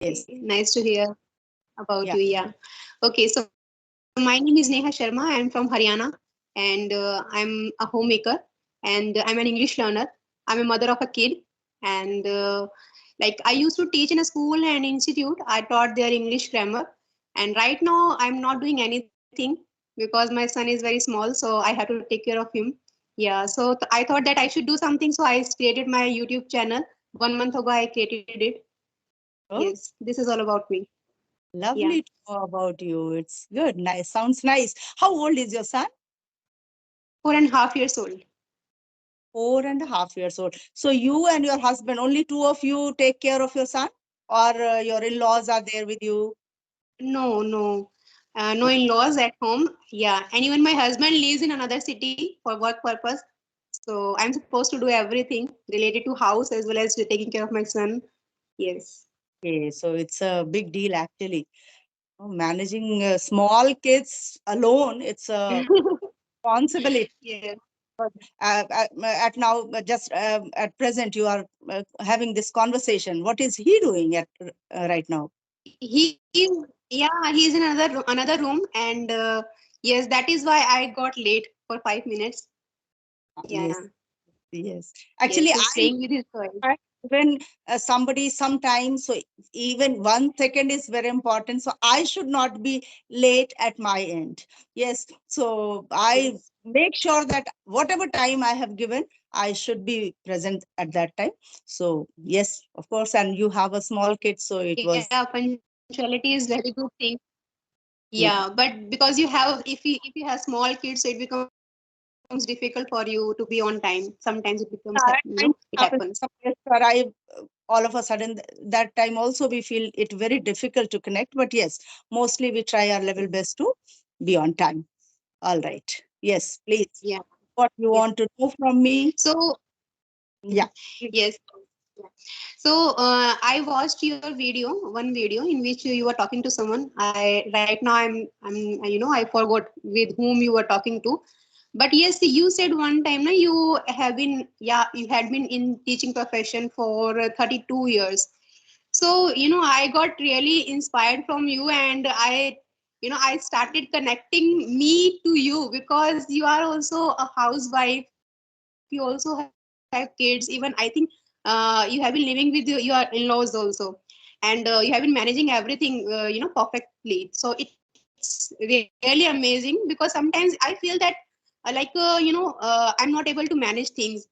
Yes. Nice to hear about Yeah. you. Yeah. Okay, so my name is Neha Sharma. I'm from Haryana, and I'm a homemaker, and I'm an English learner. I'm a mother of a kid, and like I used to teach in a school and institute. I taught their English grammar, and right now I'm not doing anything because my son is very small, so I have to take care of him. Yeah, so I thought that I should do something, so I created my YouTube channel. 1 month ago, I created it. Oh, Yes, this is all about me. Yeah, lovely to know about you. It's good. Nice. Sounds nice. How old is your son? 4.5 years old. 4.5 years old. So you and your husband, only two of you take care of your son, or your in-laws are there with you? No, no, no in-laws at home. Yeah, and even my husband lives in another city for work purpose. So I'm supposed to do everything related to house as well as to taking care of my son. Yes. Okay, so it's a big deal actually. Managing small kids alone, it's a responsibility. Yeah. But, at now, just at present, you are having this conversation. What is he doing at right now? He's in another room, and yes, that is why I got late for 5 minutes. Yeah. Yes, yes. Yes, Actually, he's playing with his toy. when somebody sometimes, so even 1 second is very important. So I should not be late at my end. Yes. So I Yes. make sure that whatever time I have given, I should be present at that time. So yes, of course. And you have a small kid, so it was. Yeah, punctuality is very good thing. Yeah. Yeah, but because if you have small kids, so it becomes difficult for you to be on time. Sometimes it becomes That it time happens. happens. Some guests arrive all of a sudden. That time also we feel it very difficult to connect. But yes, mostly we try our level best to be on time. All right. Yes, please. Yeah, What you yeah. want to know from me? So Yeah. Please. yes. Yeah. So I watched your video, one video in which you were talking to someone. I right now I forgot with whom you were talking to. But yes, you said one time na you had been in teaching profession for 32 years. So I got really inspired from you, and I started connecting me to you because you are also a housewife. You also have kids. Even I think you have been living with your in-laws also, and you have been managing everything perfectly. So it's really amazing because sometimes I feel that I'm not able to manage things.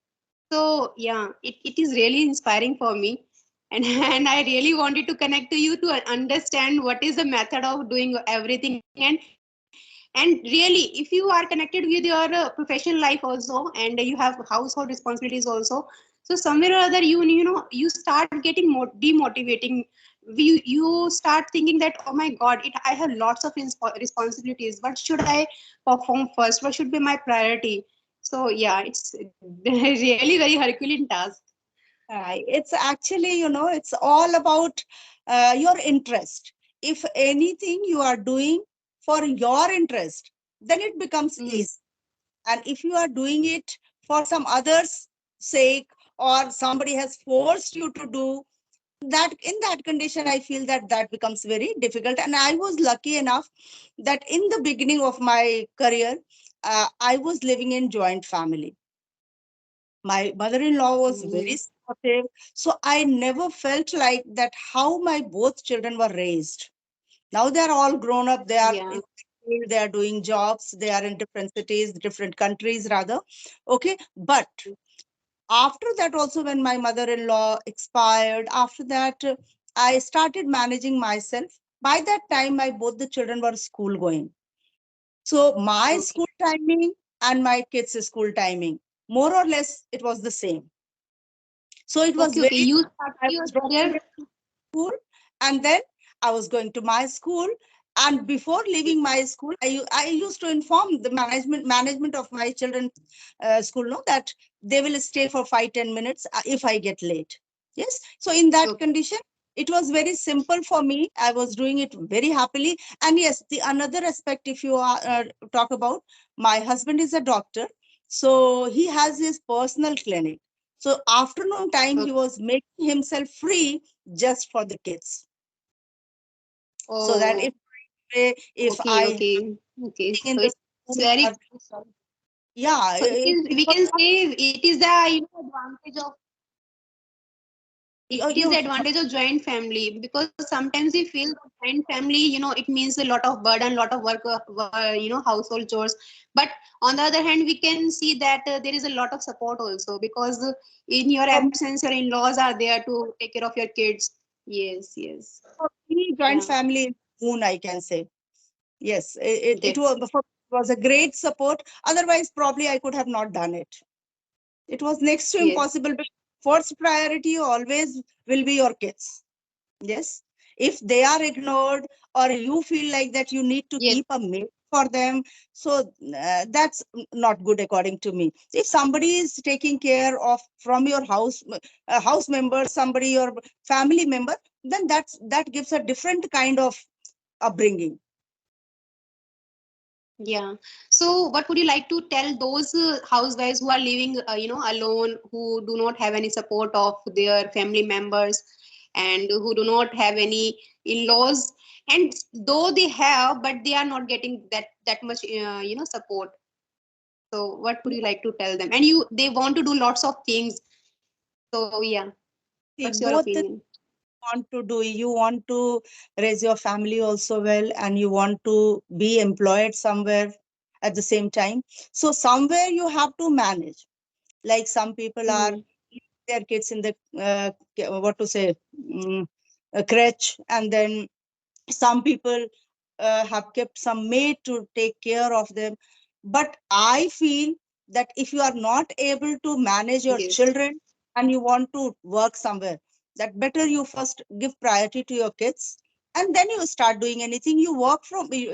So yeah, it is really inspiring for me, and and I really wanted to connect to you to understand what is the method of doing everything. And really, if you are connected with your professional life also, and you have household responsibilities also, so somewhere or other you start getting demotivating. You start thinking that, oh my god, I have lots of responsibilities. What should I perform first? What should be my priority? So yeah, it's really very Herculean task. It's actually, it's all about your interest. If anything you are doing for your interest, then it becomes Mm. easy. And if you are doing it for some others' sake, or somebody has forced you to do that, in that condition, I feel that that becomes very difficult. And I was lucky enough that in the beginning of my career, I was living in joint family. My mother-in-law was very Mm. supportive, so I never felt like that how my both children were raised. Now they are all grown up, they are in Yeah. school, they are doing jobs, they are in different cities, different countries rather. Okay, but after that also, when my mother-in-law expired, after that, I started managing myself. By that time, my both the children were school going. So my Okay. school timing and my kids' school timing, more or less, it was the same. So it was Okay. Okay. very, You started I your was dropping career. them to school, and then I was going to my school. And before leaving my school, I used to inform the management of my children's school, no, that they will stay for 5-10 minutes if I get late. Yes. So in that Okay. condition, it was very simple for me. I was doing it very happily. And yes, the another aspect, if you are, talk about, my husband is a doctor, so he has his personal clinic. So afternoon time, he Okay. was making himself free just for the kids. So that Oh, if okay, I okay. in So the it's school very, or yeah, so it we was can say it is the, advantage of, it is the you advantage of joint family, because sometimes we feel that joint family, it means a lot of burden, lot of work, household chores. But on the other hand, we can see that there is a lot of support also, because in your for absence, your in-laws are there to take care of your kids. Yes, yes. me, joint Yeah, family is boon, I can say. Yes, it was definitely. was a great support. Otherwise, probably I could have not done it. It was next to Yes, impossible because first priority always will be your kids. Yes. If they are ignored or you feel like that you need to yes, keep a maid for them, so that's not good according to me. If somebody is taking care of from your house member, somebody, your family member, then that gives a different kind of upbringing. yeah. So, what would you like to tell those housewives who are living, alone, who do not have any support of their family members, and who do not have any in-laws, and though they have, but they are not getting that much, support. So, what would you like to tell them? And they want to do lots of things. So, yeah. See, What's your both the opinion? want to do, you want to raise your family also well, and you want to be employed somewhere at the same time. So somewhere you have to manage. Like some people are Hmm. their kids in the what to say, a crèche, and then some people have kept some maid to take care of them. But I feel that if you are not able to manage your Yes. children and you want to work somewhere, that better you first give priority to your kids, and then you start doing anything. You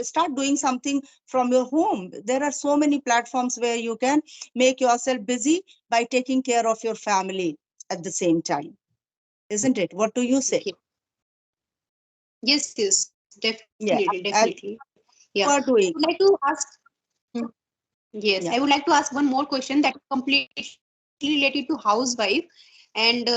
start doing something from your home. There are so many platforms where you can make yourself busy by taking care of your family at the same time, isn't it? What do you say? Yeah. Yes, yes, definitely, Yeah, definitely. as Yeah. you I are would like doing. to ask. Hmm. Yes, I Yeah. would like to ask one more question that is completely related to housewife. And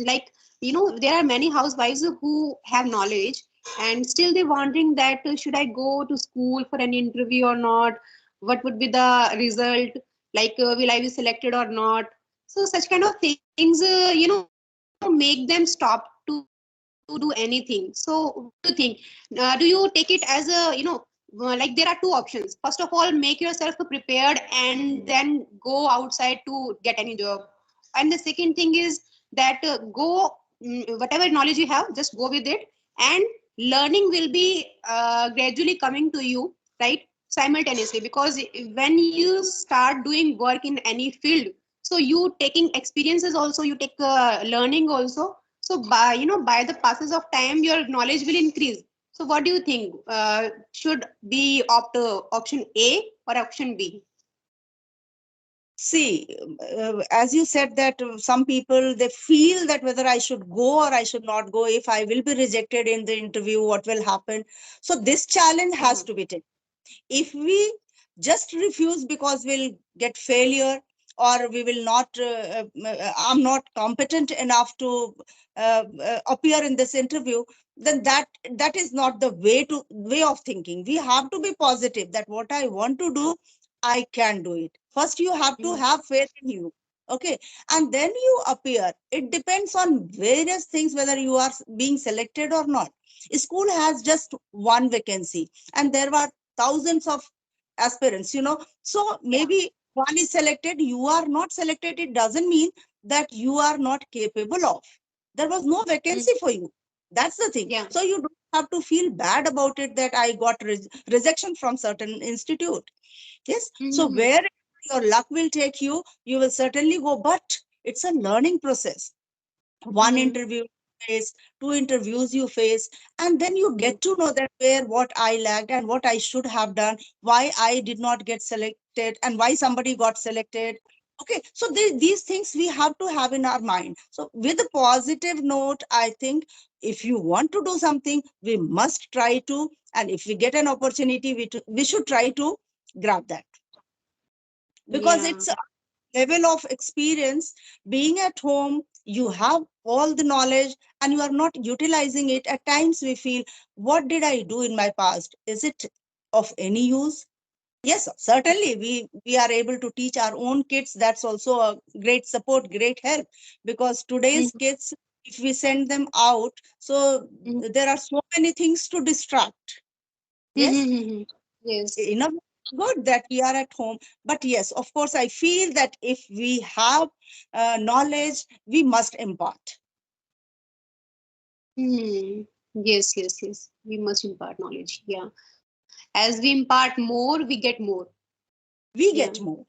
like, there are many housewives who have knowledge, and still they're wondering that should I go to school for an interview or not? What would be the result? Like, will I be selected or not? So such kind of things, make them stop to do anything. So what do you think? Do you take it as a, like there are two options. First of all, make yourself prepared and then go outside to get any job. And the second thing is that go, whatever knowledge you have, just go with it, and learning will be gradually coming to you, right? Simultaneously, because when you start doing work in any field, so you taking experiences also, you take learning also. So by the passes of time, your knowledge will increase. So what do you think? Should be opt option A or option B? See, as you said that some people they feel that whether I should go or I should not go, if I will be rejected in the interview, what will happen? So this challenge has Uh-huh. to be taken. If we just refuse because we'll get failure, or we will not, I'm not competent enough to appear in this interview, then that is not the way of thinking. We have to be positive that what I want to do, I can do it. First you have to Mhm. have faith in you. Okay, and then you appear. It depends on various things whether you are being selected or not. School has just one vacancy, and there were thousands of aspirants, so Yeah. maybe one is selected, you are not selected, it doesn't mean that you are not capable of. There was no Mm. vacancy for you. That's the thing. Yeah. So you don't have to feel bad about it that I got rejection from certain institute. Yes, so Mhm. where your luck will take you, you will certainly go, but it's a learning process. One Mhm. interview you face, two interviews you face, and then you Mhm. get to know that where what I lacked and what I should have done, why I did not get selected and why somebody got selected. Okay, so these things we have to have in our mind. So with a positive note, I think if you want to do something, we must try to, and if we get an opportunity, we should try to grab that, because Yeah. it's a level of experience being at home. you have all the knowledge and you are not utilizing it. At times we feel, what did I do in my past? Is it of any use? Yes, certainly we are able to teach our own kids. That's also a great support, great help, because today's Mhm, kids, if we send them out, so mhm, there are so many things to distract. Yes, mhm, mhm. Yes. enough good that we are at home. But yes, of course, I feel that if we have knowledge, we must impart. Hmm. Yes, yes, yes. We must impart knowledge. Yeah. As we impart more, we get more. We Yeah. get more.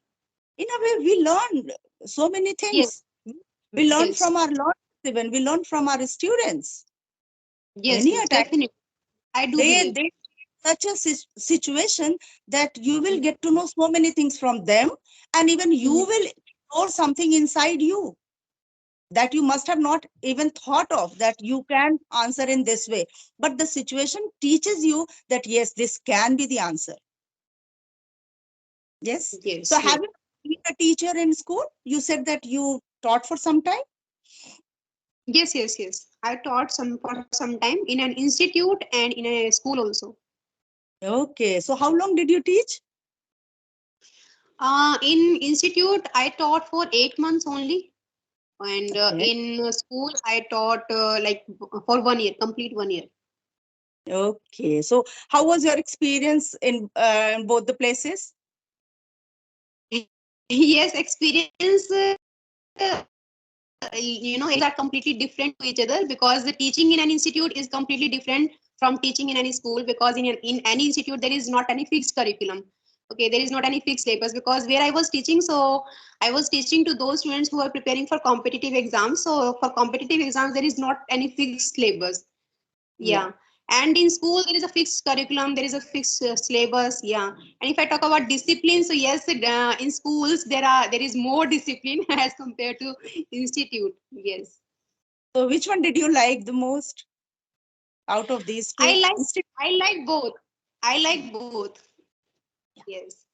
In a way, we learn so many Yes, things. We learn yes, from our learners, even we learn from our students. yes, Many yes. a time Definitely. I do they believe. they such a situation that you will get to know so many things from them, and even you Mhm. will explore something inside you that you must have not even thought of, that you can answer in this way, but the situation teaches you that yes, this can be the answer. Yes. So Yes, have yes. you been a teacher in school? You said that you taught for some time. Yes, yes, yes. I taught some for some time in an institute and in a school also. Okay, so how long did you teach? In institute, I taught for 8 months only, and Okay. in school, I taught like for 1 year, complete 1 year. Okay, so how was your experience in both the places? Yes, experience. Exams are completely different to each other because the teaching in an institute is completely different from teaching in any school, because in any institute there is not any fixed curriculum. Okay, there is not any fixed syllabus, because where I was teaching, so I was teaching to those students who are preparing for competitive exams. So for competitive exams there is not any fixed syllabus. Yeah. Yeah. And in school there is a fixed curriculum, there is a fixed syllabus. Yeah. And if I talk about discipline, so yes, in schools there is more discipline as compared to institute. Yes. So which one did you like the most out of these i two? like I like both. I like both. Yes.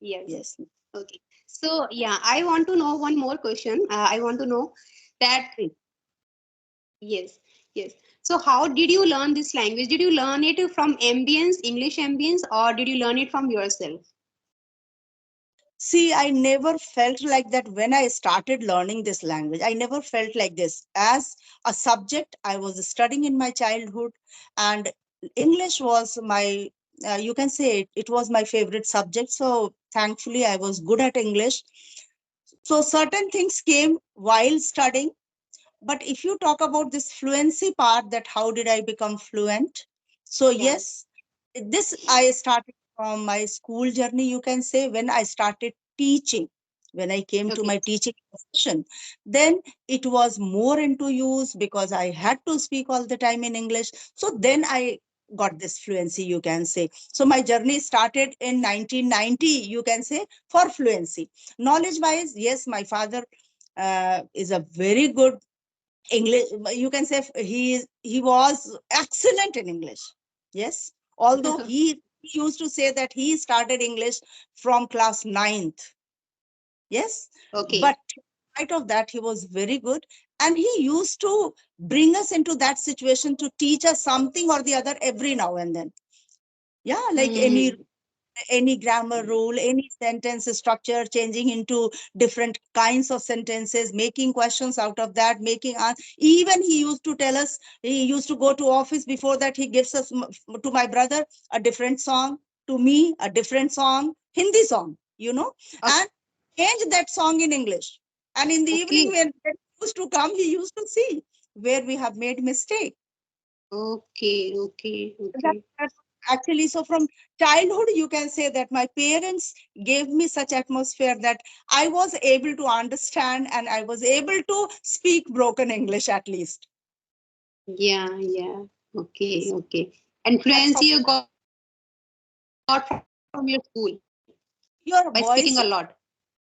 Yes. Yes. Okay. So yeah, I want to know one more question. I want to know that. Yes, yes. So how did you learn this language? Did you learn it from ambience, English ambience, or did you learn it from yourself? See, I never felt like that when I started learning this language. I never felt like this. As a subject, I was studying in my childhood, and English was my, you can say it was my favorite subject. So thankfully, I was good at English. So certain things came while studying. But if you talk about this fluency part, that how did I become fluent? So Yeah. yes, this I started from my school journey, you can say, when I started teaching. When I came to Okay. my teaching profession, then it was more into use because I had to speak all the time in English. So then I got this fluency, you can say. So my journey started in 1990, you can say, for fluency. Knowledge wise, yes, my father is a very good English, you can say, he was excellent in English. Yes, although he used to say that he started English from class ninth. Yes, Okay. but in spite of that, he was very good, and he used to bring us into that situation to teach us something or the other every now and then. Yeah, like Hmm. any grammar rule, any sentence structure, changing into different kinds of sentences, making questions out of that, even he used to tell us, he used to go to office, before that he gives us, to my brother, a different song, to me a different song, Hindi song, Okay. and change that song in English. And in the evening, Okay. when he used to come, he used to see where we have made mistake. Okay. Okay. That, Okay. that actually, so from childhood, you can say that my parents gave me such atmosphere that I was able to understand and I was able to speak broken English at least. Yeah. Yeah. Okay. Yes. Okay. And That's fluency how you got from your school by speaking a lot. your voice is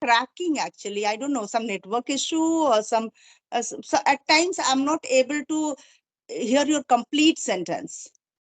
cracking actually. I don't know, some network issue or some, so at times I'm not able to hear your complete sentence.